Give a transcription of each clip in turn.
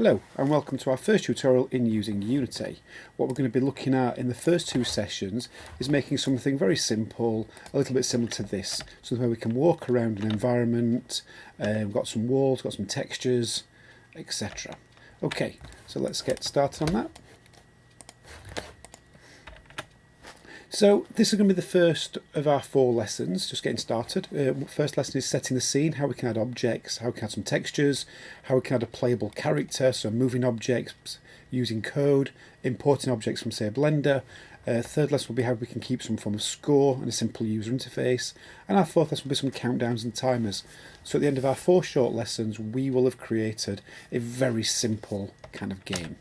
Hello and welcome to our first tutorial in using Unity. What we're going to be looking at in the first two sessions is making something very simple, a little bit similar to this, something where we can walk around an environment, we've got some walls, got some textures, etc. Okay, so let's get started on that. So this is going to be the first of our four lessons, just getting started. First lesson is setting the scene, how we can add objects, how we can add some textures, how we can add a playable character, so moving objects, using code, importing objects from, say, Blender. Third lesson will be how we can keep some form of score and a simple user interface. And our fourth lesson will be some countdowns and timers. So at the end of our four short lessons, we will have created a very simple kind of game.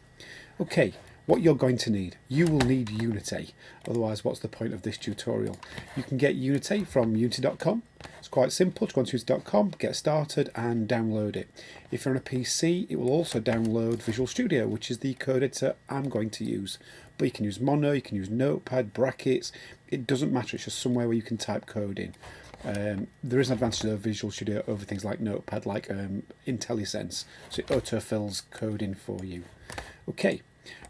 Okay. What you're going to need, you will need Unity, otherwise what's the point of this tutorial? You can get Unity from unity.com, it's quite simple, just go on to unity.com, get started and download it. If you're on a PC, it will also download Visual Studio, which is the code editor I'm going to use. But you can use Mono, you can use Notepad, brackets, it doesn't matter, it's just somewhere where you can type code in. There is an advantage of Visual Studio over things like Notepad, like IntelliSense, so it autofills code in for you. Okay.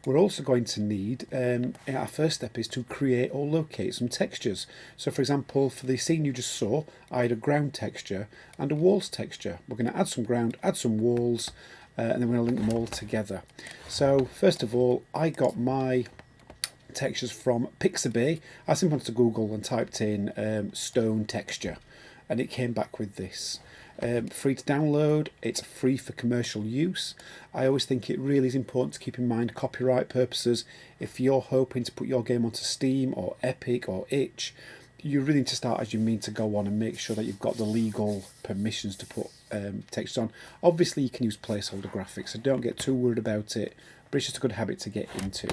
We're also going to need, our first step is to create or locate some textures. So for example, for the scene you just saw, I had a ground texture and a walls texture. We're going to add some ground, add some walls, and then we're going to link them all together. So first of all, I got my textures from Pixabay. I simply went to Google and typed in stone texture, and it came back with this. Free to download, it's free for commercial use. I always think it really is important to keep in mind copyright purposes. If you're hoping to put your game onto Steam or Epic or Itch, you really need to start as you mean to go on and make sure that you've got the legal permissions to put text on. Obviously you can use placeholder graphics, so don't get too worried about it, but it's just a good habit to get into.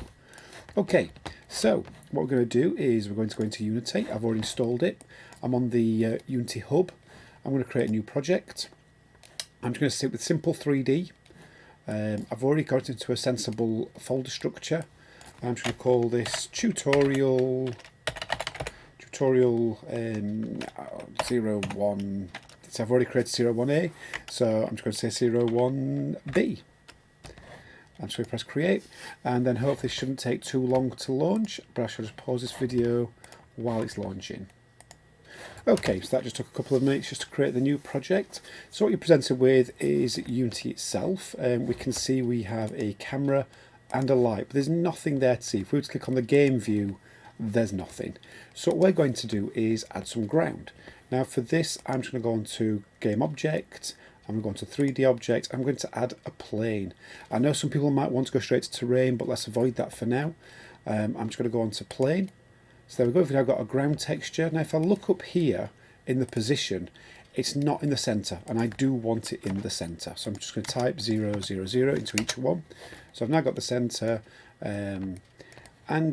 Okay, so what we're going to do is we're going to go into Unity. I've already installed it. I'm on the Unity hub. I'm going to create a new project. I'm just going to sit with simple 3D. I've already got it into a sensible folder structure. I'm just going to call this tutorial 01. So I've already created 01A, so I'm just going to say 01B. I'm just going to press create, and then hopefully it shouldn't take too long to launch, but I should just pause this video while it's launching. Okay, so that just took a couple of minutes just to create the new project. So what you're presented with is Unity itself. We can see we have a camera and a light, but there's nothing there to see. If we were to click on the game view, there's nothing. So what we're going to do is add some ground. Now for this, I'm just going to go on to Game Object. I'm going to go into 3D Object. I'm going to add a plane. I know some people might want to go straight to terrain, but let's avoid that for now. I'm just going to go on to plane. So there we go, we've now got a ground texture. Now if I look up here in the position, it's not in the centre, and I do want it in the centre. So I'm just going to type 0, 0, 0 into each one. So I've now got the centre, and there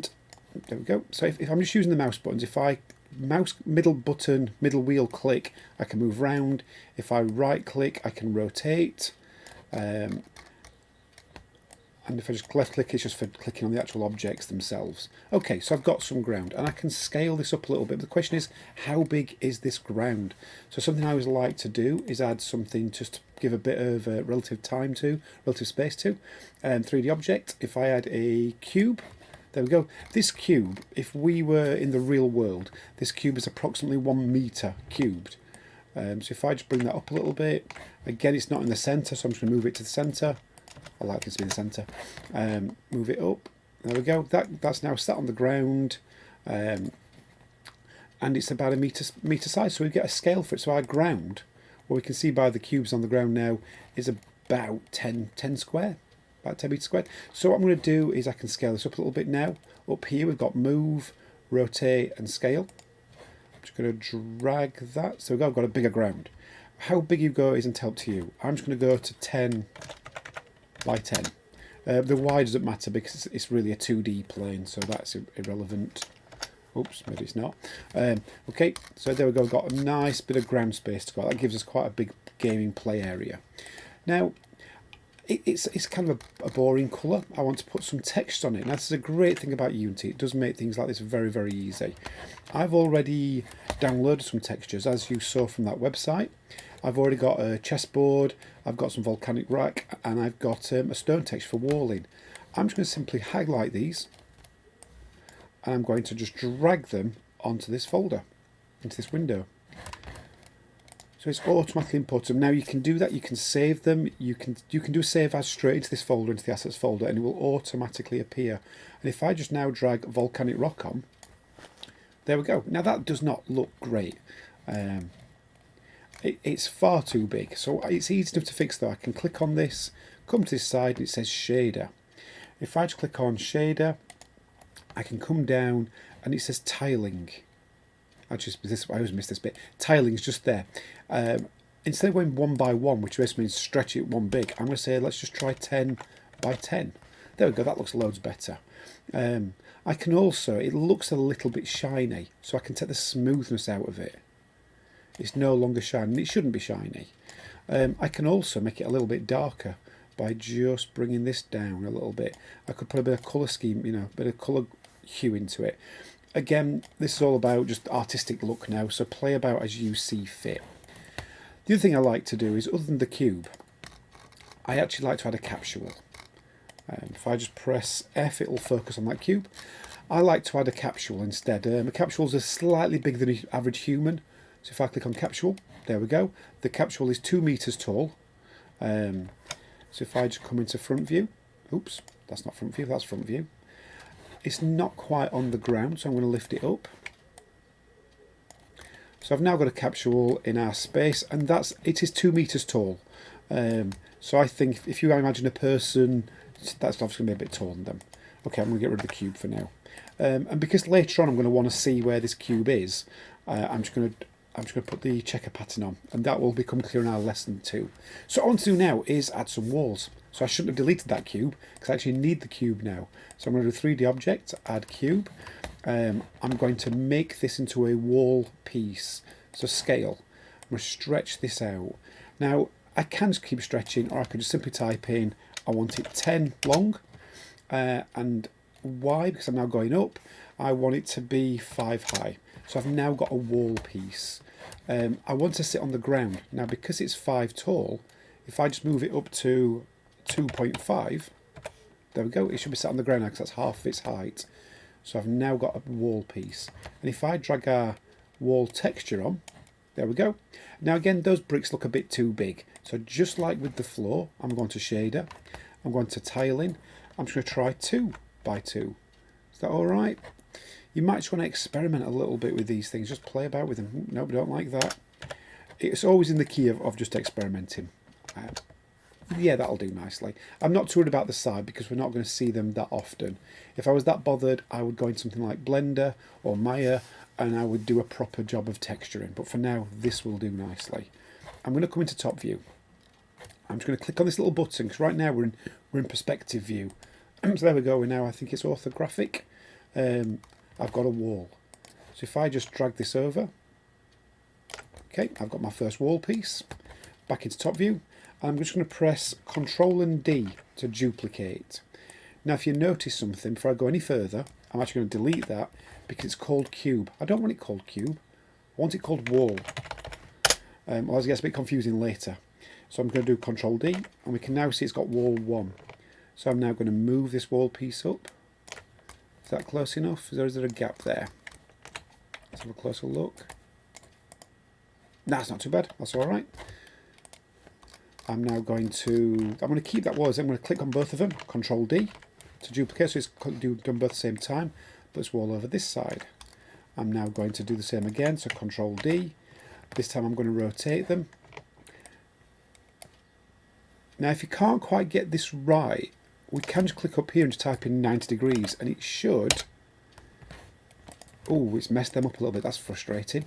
we go. So if I'm just using the mouse buttons, if I mouse middle button, middle wheel click, I can move round. If I right click, I can rotate. And if I just left click, it's just for clicking on the actual objects themselves. Okay, so I've got some ground, and I can scale this up a little bit. But the question is, how big is this ground? So something I always like to do is add something just to give a bit of relative space to. 3D object, if I add a cube, there we go. This cube, if we were in the real world, this cube is approximately 1 meter cubed. So if I just bring that up a little bit, again, it's not in the center, so I'm just going to move it to the center. I like this to be in the centre. Move it up. There we go. That's now sat on the ground, and it's about a meter size. So we get a scale for it. So our ground, what we can see by the cubes on the ground now, is about 10 square, about 10 meters squared. So what I'm going to do is I can scale this up a little bit now. Up here we've got move, rotate, and scale. I'm just going to drag that. So I've got a bigger ground. How big you go isn't up to you. I'm just going to go to 10 by 10. The Y doesn't matter because it's really a 2D plane, so that's irrelevant. Oops, maybe it's not. Okay, so there we go. We've got a nice bit of ground space to go. That gives us quite a big gaming play area. Now, It's kind of a boring colour. I want to put some text on it. Now, this is a great thing about Unity. It does make things like this very, very easy. I've already downloaded some textures, as you saw from that website. I've already got a chessboard, I've got some volcanic rock, and I've got a stone texture for walling. I'm just going to simply highlight these, and I'm going to just drag them onto this folder, into this window. So it's automatically imported them. Now you can do that, you can save them, you can do a save as straight into this folder, into the assets folder, and it will automatically appear. And if I just now drag volcanic rock on, there we go. Now that does not look great. It's far too big, so it's easy enough to fix though. I can click on this, come to this side, and it says shader. If I just click on shader, I can come down and it says tiling. I always miss this bit. Tiling's just there. Instead of going 1 by 1, which basically means stretch it one big, I'm going to say let's just try 10 by 10. There we go, that looks loads better. I can also, it looks a little bit shiny, so I can take the smoothness out of it. It's no longer shiny, it shouldn't be shiny. I can also make it a little bit darker by just bringing this down a little bit. I could put a bit of colour scheme, a bit of colour hue into it. Again, this is all about just artistic look now, so play about as you see fit. The other thing I like to do is, other than the cube, I actually like to add a capsule. If I just press F, it'll focus on that cube. I like to add a capsule instead. A capsules are slightly bigger than an average human. So if I click on capsule, there we go. The capsule is 2 meters tall. So if I just come into front view, oops, that's not front view, that's front view. It's not quite on the ground, so I'm going to lift it up. So I've now got a capsule in our space, and it is 2 meters tall. So I think if you imagine a person, that's obviously going to be a bit taller than them. Okay, I'm going to get rid of the cube for now. And because later on I'm going to want to see where this cube is, I'm just going to put the checker pattern on, and that will become clear in our lesson 2. So what I want to do now is add some walls. So I shouldn't have deleted that cube, because I actually need the cube now. So I'm going to do 3D object, add cube. I'm going to make this into a wall piece. So scale. I'm going to stretch this out. Now I can just keep stretching, or I could just simply type in, I want it 10 long, and why? Because I'm now going up. I want it to be 5 high. So I've now got a wall piece. I want to sit on the ground. Now because it's 5 tall, if I just move it up to 2.5, there we go, it should be sat on the ground now because that's half of its height. So I've now got a wall piece. And if I drag our wall texture on, there we go. Now again, those bricks look a bit too big. So just like with the floor, I'm going to shader, I'm going to tiling, I'm just going to try 2 by 2. Is that all right? You might just want to experiment a little bit with these things, just play about with them. No, we don't like that. It's always in the key of just experimenting. Yeah, that'll do nicely. I'm not too worried about the side because we're not going to see them that often. If I was that bothered, I would go into something like Blender or Maya and I would do a proper job of texturing. But for now, this will do nicely. I'm going to come into top view. I'm just going to click on this little button because right now we're in perspective view. So there we go. Now I think it's orthographic. I've got a wall. So if I just drag this over, okay, I've got my first wall piece. Back into top view. I'm just going to press Ctrl and D to duplicate. Now if you notice something, before I go any further, I'm actually going to delete that because it's called cube. I don't want it called cube, I want it called wall. Otherwise it gets a bit confusing later. So I'm going to do Ctrl D, and we can now see it's got wall 1. So I'm now going to move this wall piece up. Is that close enough? Is there a gap there? Let's have a closer look. Nah, it's not too bad, that's alright. I'm going to keep that wall. I'm going to click on both of them, Ctrl D to duplicate, so it's done both at the same time, but it's wall over this side. I'm now going to do the same again, so Ctrl D. This time I'm going to rotate them. Now if you can't quite get this right, we can just click up here and just type in 90 degrees and it should... Oh, it's messed them up a little bit, that's frustrating.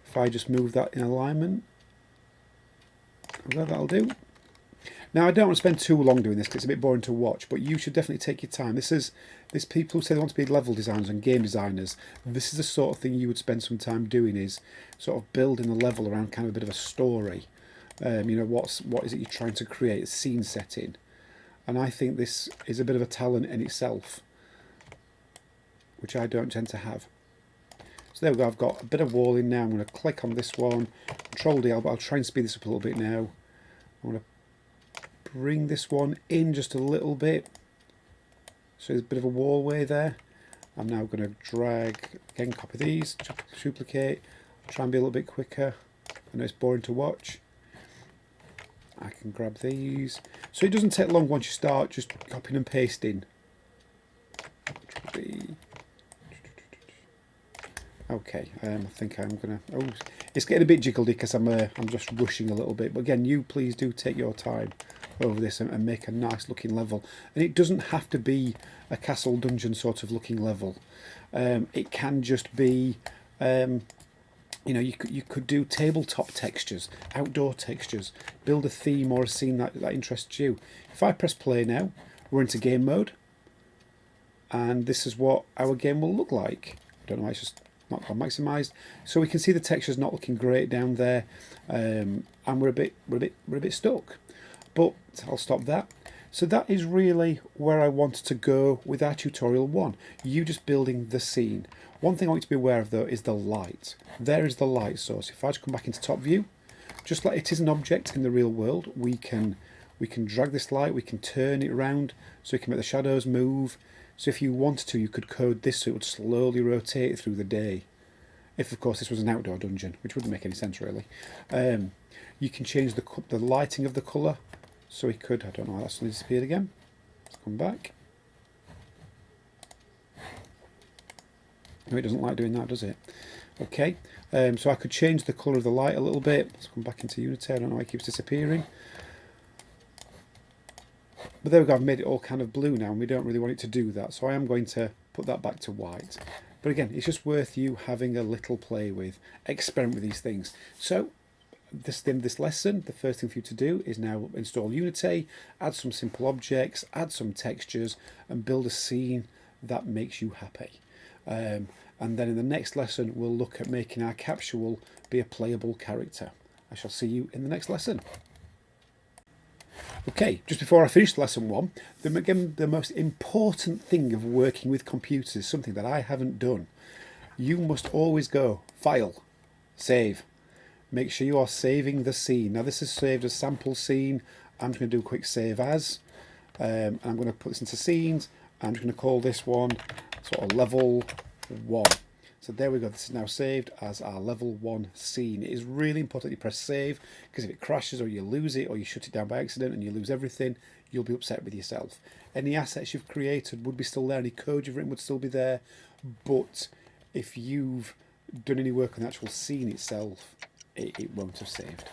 If I just move that in alignment, well, that'll do. Now I don't want to spend too long doing this because it's a bit boring to watch, but you should definitely take your time. This people who say they want to be level designers and game designers, this is the sort of thing you would spend some time doing, is sort of building a level around kind of a bit of a story. You know, what is it you're trying to create? Scene setting. And I think this is a bit of a talent in itself, which I don't tend to have. So there we go, I've got a bit of wall in now. I'm going to click on this one, Control D, but I'll try and speed this up a little bit now. I'm going to bring this one in just a little bit. So there's a bit of a wallway there. I'm now going to drag, again, copy these, duplicate, try and be a little bit quicker. I know it's boring to watch. I can grab these. So it doesn't take long once you start just copying and pasting. Okay, I think I'm gonna. Oh, it's getting a bit jiggledy because I'm just rushing a little bit. But again, you please do take your time over this and make a nice looking level. And it doesn't have to be a castle dungeon sort of looking level. It can just be. You know, you could do tabletop textures, outdoor textures, build a theme or a scene that interests you. If I press play now, we're into game mode, and this is what our game will look like. I don't know why it's just not got maximised. So we can see the textures not looking great down there, and we're a bit stuck. But I'll stop that. So that is really where I wanted to go with our tutorial 1. You just building the scene. One thing I want you to be aware of though is the light. There is the light source. If I just come back into top view, just like it is an object in the real world, we can drag this light, we can turn it around so we can make the shadows move. So if you wanted to, you could code this so it would slowly rotate through the day. If of course this was an outdoor dungeon, which wouldn't make any sense really. You can change the lighting of the colour. So we could, I don't know why that's suddenly disappeared again. Let's come back. No, it doesn't like doing that, does it? Okay, so I could change the colour of the light a little bit. Let's come back into Unity. I don't know why it keeps disappearing. But there we go, I've made it all kind of blue now, and we don't really want it to do that. So I am going to put that back to white. But again, it's just worth you having a little play with, experiment with these things. So this lesson, the first thing for you to do is now install Unity, add some simple objects, add some textures, and build a scene that makes you happy. And then in the next lesson, we'll look at making our Capsule be a playable character. I shall see you in the next lesson. Okay, just before I finish lesson 1, the most important thing of working with computers is something that I haven't done. You must always go File, Save. Make sure you are saving the scene. Now this is saved as sample scene. I'm just going to do a quick save as. And I'm going to put this into scenes. I'm just going to call this one sort of level 1. So there we go. This is now saved as our level 1 scene. It is really important that you press save, because if it crashes or you lose it or you shut it down by accident and you lose everything, you'll be upset with yourself. Any assets you've created would be still there. Any code you've written would still be there. But if you've done any work on the actual scene itself, it won't have saved.